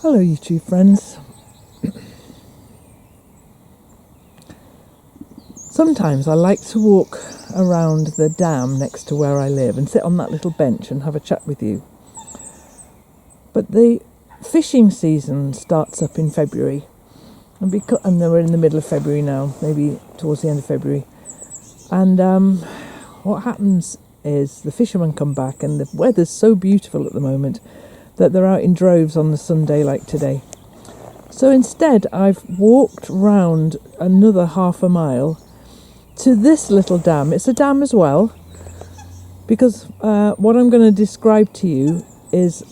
Hello YouTube friends. Sometimes I like to walk around the dam next to where I live and sit on that little bench and have a chat with you. But the fishing season starts up in February, and we're in the middle of February now, maybe towards the end of February. And what happens is the fishermen come back, and the weather's so beautiful at the moment that they're out in droves on the Sunday like today. So instead I've walked round another half a mile to this little dam. It's a dam as well, because what I'm going to describe to you is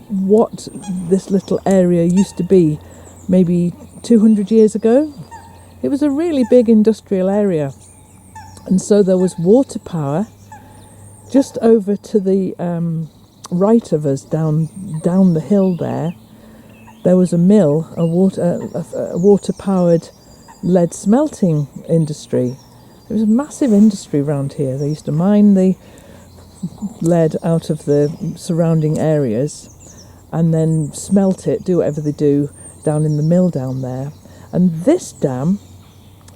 what this little area used to be maybe 200 years ago. It was a really big industrial area, and so there was water power just over to the right of us, down the hill there. There was a mill, a water-powered lead smelting industry. It was a massive industry around here. They used to mine the lead out of the surrounding areas and then smelt it, do whatever they do down in the mill down there. And this dam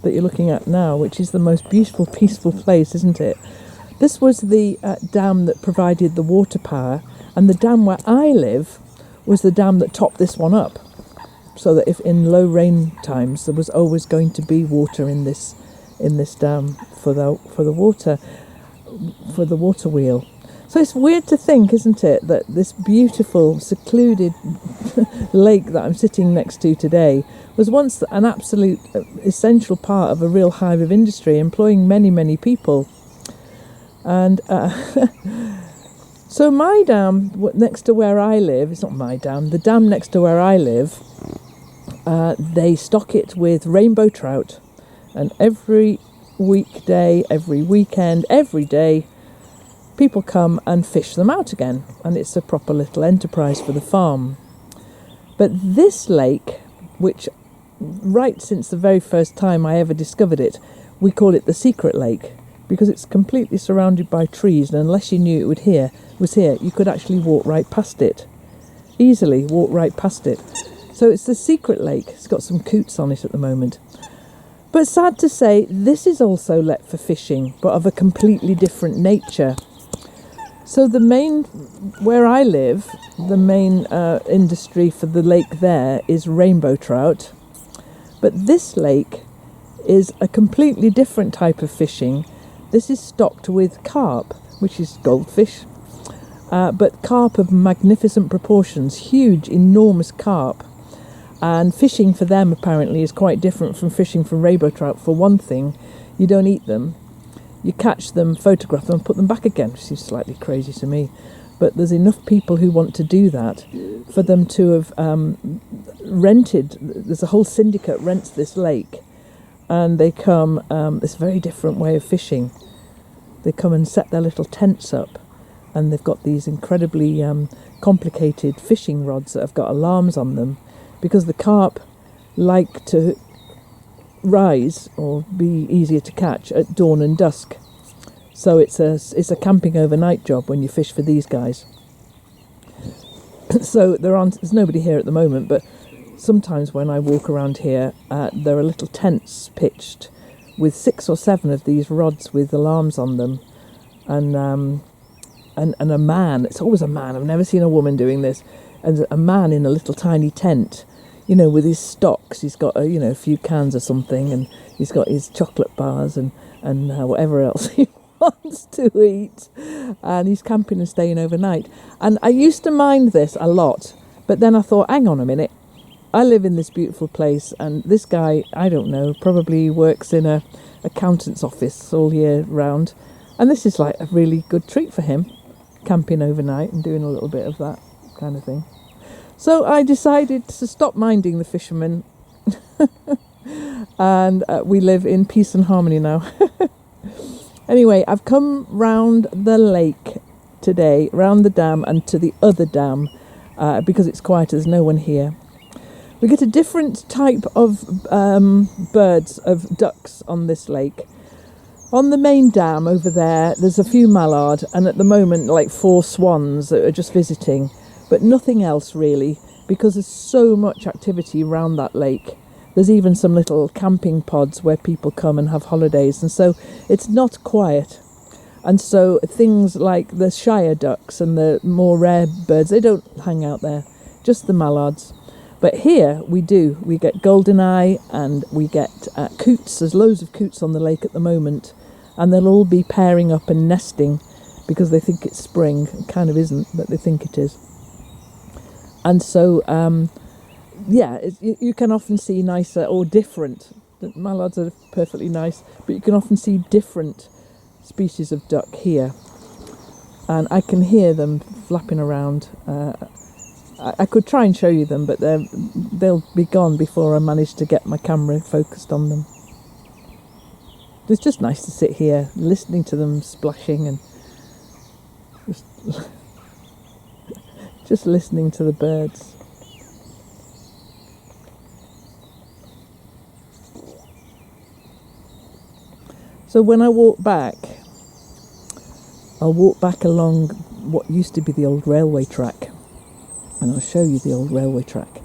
that you're looking at now, which is the most beautiful, peaceful place, isn't it? This was the dam that provided the water power, and the dam where I live was the dam that topped this one up, so that if in low rain times there was always going to be water in this dam for the water wheel. So it's weird to think, isn't it, that this beautiful secluded lake that I'm sitting next to today was once an absolute essential part of a real hive of industry, employing many people. And so my dam next to where I live, it's not my dam, the dam next to where I live, they stock it with rainbow trout, and every weekday, every weekend, every day, people come and fish them out again, and it's a proper little enterprise for the farm. But this lake, which right since the very first time I ever discovered it, we call it the secret lake, because it's completely surrounded by trees, and unless you knew it was here, you could actually walk right past it. Easily walk right past it. So it's the secret lake. It's got some coots on it at the moment. But sad to say, this is also let for fishing, but of a completely different nature. So where I live, the main industry for the lake there is rainbow trout. But this lake is a completely different type of fishing. This is stocked with carp, which is goldfish, but carp of magnificent proportions, huge, enormous carp. And fishing for them apparently is quite different from fishing for rainbow trout. For one thing, you don't eat them. You catch them, photograph them, and put them back again, which seems slightly crazy to me. But there's enough people who want to do that for them to have rented. There's a whole syndicate rents this lake, and they come, this very different way of fishing. They come and set their little tents up, and they've got these incredibly complicated fishing rods that have got alarms on them, because the carp like to rise or be easier to catch at dawn and dusk. So it's a camping overnight job when you fish for these guys. So there's nobody here at the moment, but sometimes when I walk around here, there are little tents pitched with 6 or 7 of these rods with alarms on them, and a man. It's always a man. I've never seen a woman doing this. And a man in a little tiny tent, with his stocks. He's got a few cans or something, and he's got his chocolate bars and whatever else he wants to eat, and he's camping and staying overnight. And I used to mind this a lot, but then I thought, hang on a minute. I live in this beautiful place, and this guy, I don't know, probably works in a accountant's office all year round, and this is like a really good treat for him, camping overnight and doing a little bit of that kind of thing. So I decided to stop minding the fishermen, and we live in peace and harmony now. Anyway, I've come round the lake today, round the dam and to the other dam, because it's quiet, there's no one here. We get a different type of birds, of ducks on this lake. On the main dam over there's a few mallard, and at the moment like 4 swans that are just visiting, but nothing else really. because there's so much activity around that lake. There's even some little camping pods where people come and have holidays, and so it's not quiet. And so things like the shire ducks and the more rare birds, they don't hang out there, just the mallards. But here we do. We get goldeneye and we get coots. There's loads of coots on the lake at the moment, and they'll all be pairing up and nesting because they think it's spring. It kind of isn't, but they think it is. And so, you can often see nicer or different. The mallards are perfectly nice, but you can often see different species of duck here. And I can hear them flapping around. I could try and show you them, but they'll be gone before I manage to get my camera focused on them. It's just nice to sit here listening to them splashing and just listening to the birds. So when I walk back, I'll walk back along what used to be the old railway track, and I'll show you the old railway track,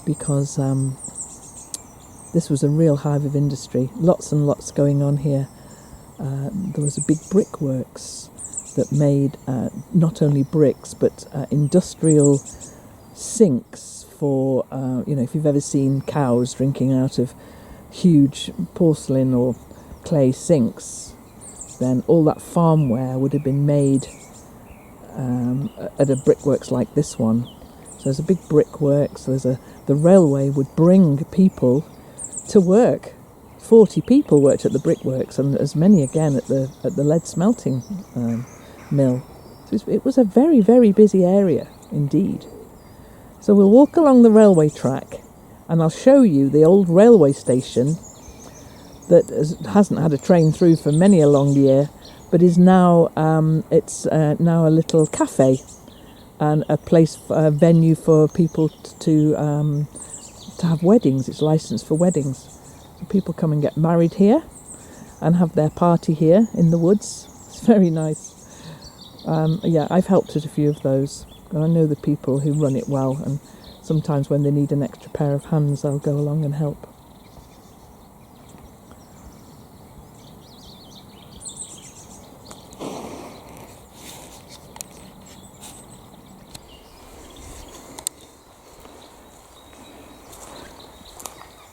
because this was a real hive of industry, lots and lots going on here. There was a big brickworks that made not only bricks but industrial sinks for, if you've ever seen cows drinking out of huge porcelain or clay sinks, then all that farmware would have been made at a brickworks like this one. So there's a big brickworks. The railway would bring people to work. 40 people worked at the brickworks, and as many again at the lead smelting mill. So it was a very, very busy area indeed. So we'll walk along the railway track, and I'll show you the old railway station that hasn't had a train through for many a long year, but is now now a little cafe and a place, a venue for people to have weddings. It's licensed for weddings. So people come and get married here and have their party here in the woods. It's very nice. I've helped at a few of those, and I know the people who run it well, and sometimes when they need an extra pair of hands, I'll go along and help.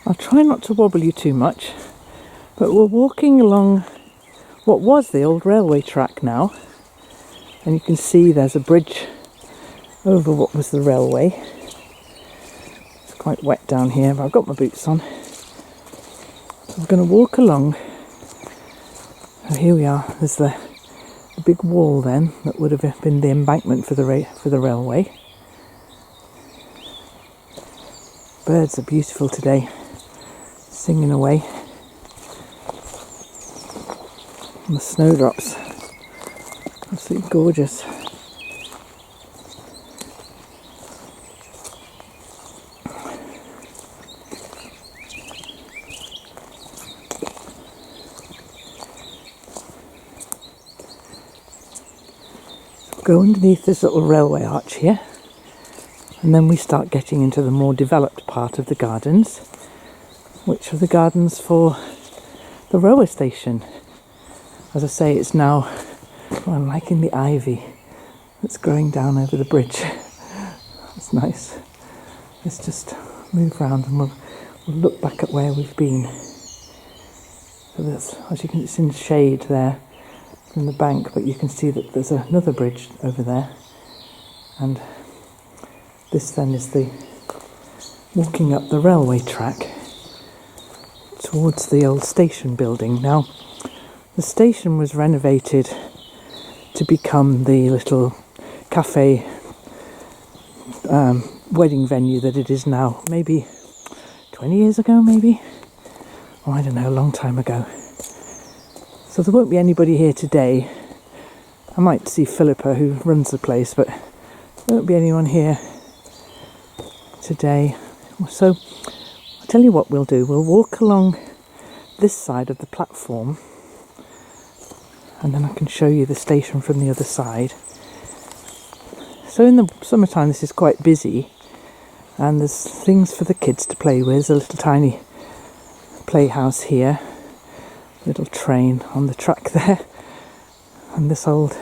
I'll try not to wobble you too much, but we're walking along what was the old railway track now, and you can see there's a bridge over what was the railway. It's quite wet down here, but I've got my boots on. So we're going to walk along. Oh, here we are. There's the big wall then that would have been the embankment for the railway. Birds are beautiful today, singing away. And the snowdrops, absolutely gorgeous. Go underneath this little railway arch here, and then we start getting into the more developed part of the gardens, which are the gardens for the railway station. As I say, it's now, I'm liking the ivy that's growing down over the bridge. It's nice. Let's just move around and we'll look back at where we've been. So that's, as you can, it's in shade there from the bank, but you can see that there's another bridge over there, and this then is the walking up the railway track towards the old station building. Now, the station was renovated to become the little cafe wedding venue that it is now. Maybe 20 years ago, maybe? Oh, I don't know, a long time ago. So there won't be anybody here today. I might see Philippa, who runs the place, but there won't be anyone here today. So I'll tell you what we'll do. We'll walk along this side of the platform, and then I can show you the station from the other side. So in the summertime this is quite busy, And there's things for the kids to play with. There's a little tiny playhouse here, little train on the track there, and this old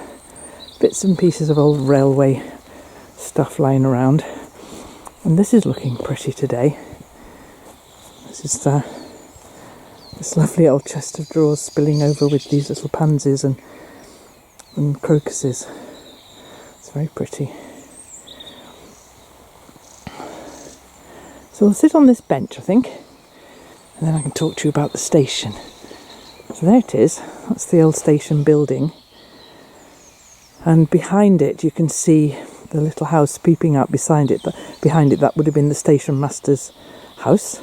bits and pieces of old railway stuff lying around. And this is looking pretty today. This is this lovely old chest of drawers spilling over with these little pansies and crocuses. It's very pretty. So we'll sit on this bench, I think, and then I can talk to you about the station. So there it is. That's the old station building. And behind it you can see the little house peeping out beside it. Behind it, that would have been the station master's house.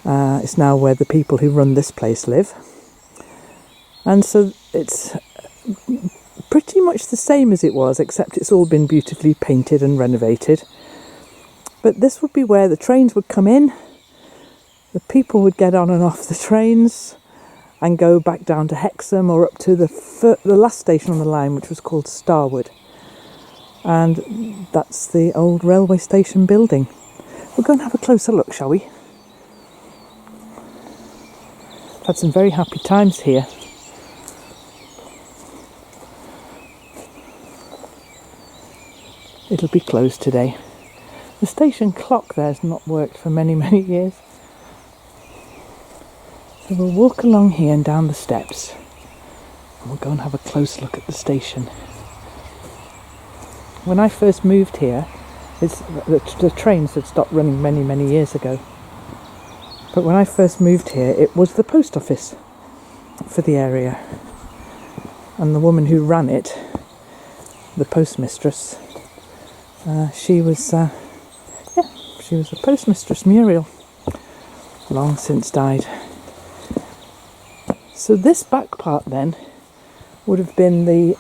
It's now where the people who run this place live. And so it's pretty much the same as it was, except it's all been beautifully painted and renovated. But this would be where the trains would come in, the people would get on and off the trains and go back down to Hexham or up to the last station on the line, which was called Starwood. And that's the old railway station building. We'll go and have a closer look, shall we? I've had some very happy times here. It'll be closed today. The station clock there has not worked for many, many years. So we'll walk along here and down the steps, and we'll go and have a close look at the station. When I first moved here, the trains had stopped running many, many years ago. But when I first moved here, it was the post office for the area. And the woman who ran it, the postmistress, she was the postmistress, Muriel, long since died. So this back part then would have been the,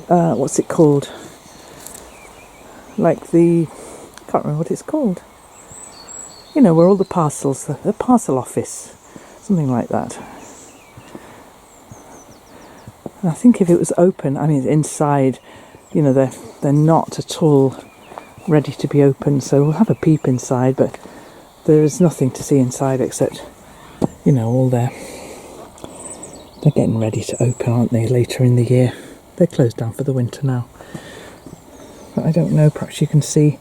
what's it called? Like the, I can't remember what it's called. You know, where all the parcels, the parcel office, something like that. And I think if it was open, I mean inside, you know, they're not at all ready to be open, so we'll have a peep inside, but there is nothing to see inside except, you know, all they're getting ready to open, aren't they, later in the year. They're closed down for the winter now. But I don't know, perhaps you can see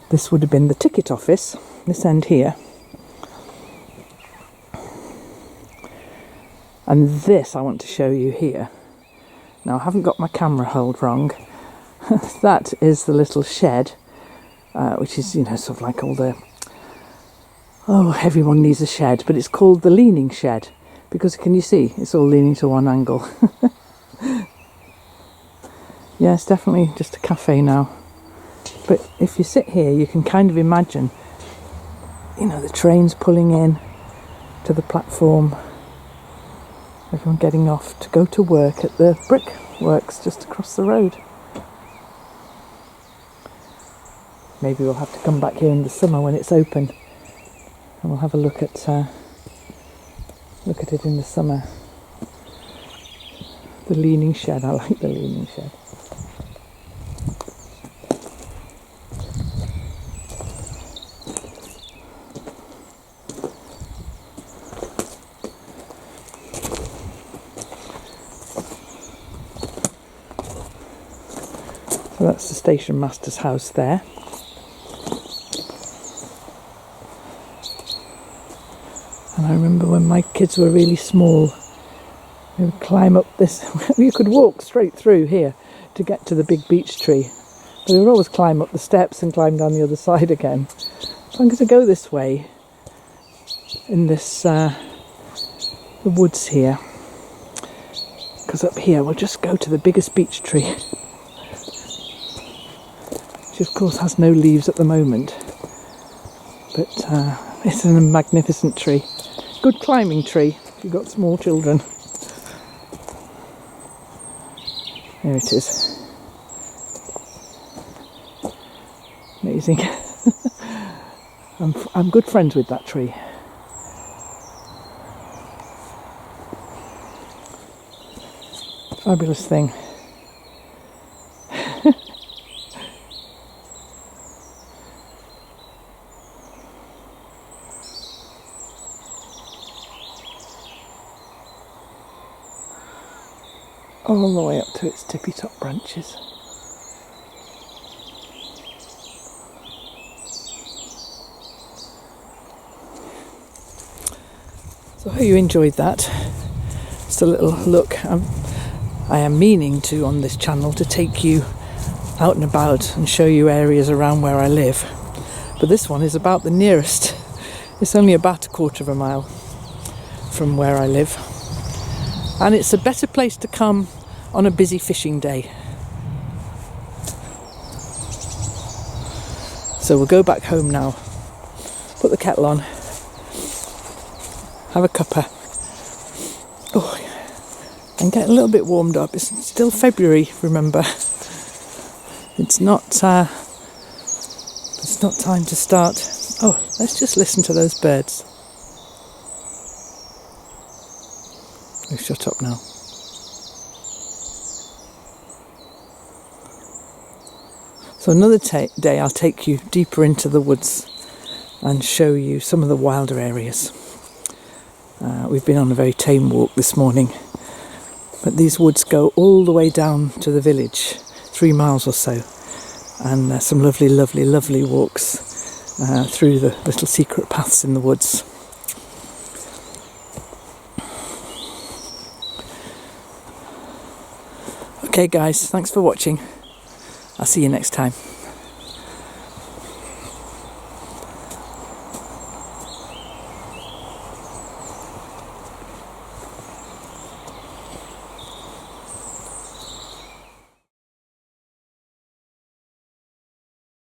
this would have been the ticket office, this end here. And this I want to show you here. Now, I haven't got my camera held wrong. That is the little shed, which is, you know, sort of like all the... Oh, everyone needs a shed, but it's called the leaning shed, because can you see? It's all leaning to one angle. Yeah, it's definitely just a cafe now. But if you sit here, you can kind of imagine, you know, the trains pulling in to the platform, everyone getting off to go to work at the brickworks just across the road. Maybe we'll have to come back here in the summer when it's open, and we'll have a look at it in the summer. The leaning shed, I like the leaning shed. So that's the station master's house there. And I remember when my kids were really small, we would climb up this, you could walk straight through here to get to the big beech tree. But we would always climb up the steps and climb down the other side again. So I'm going to go this way in this, the woods here. Because up here we'll just go to the biggest beech tree. Which of course has no leaves at the moment. But it's a magnificent tree. Good climbing tree if you've got small children. There it is. Amazing. I'm good friends with that tree. Fabulous thing. all the way up to its tippy top branches. So I hope you enjoyed that. Just a little look. I am meaning to, on this channel, to take you out and about and show you areas around where I live. But this one is about the nearest. It's only about a quarter of a mile from where I live. And it's a better place to come on a busy fishing day. So we'll go back home now, put the kettle on, have a cuppa, and get a little bit warmed up. It's still February, remember. It's not time to start. Oh, let's just listen to those birds. Oh, shut up now. So another day I'll take you deeper into the woods and show you some of the wilder areas. We've been on a very tame walk this morning, but these woods go all the way down to the village, 3 miles or so, and some lovely, lovely, lovely walks through the little secret paths in the woods. Okay guys, thanks for watching. I'll see you next time.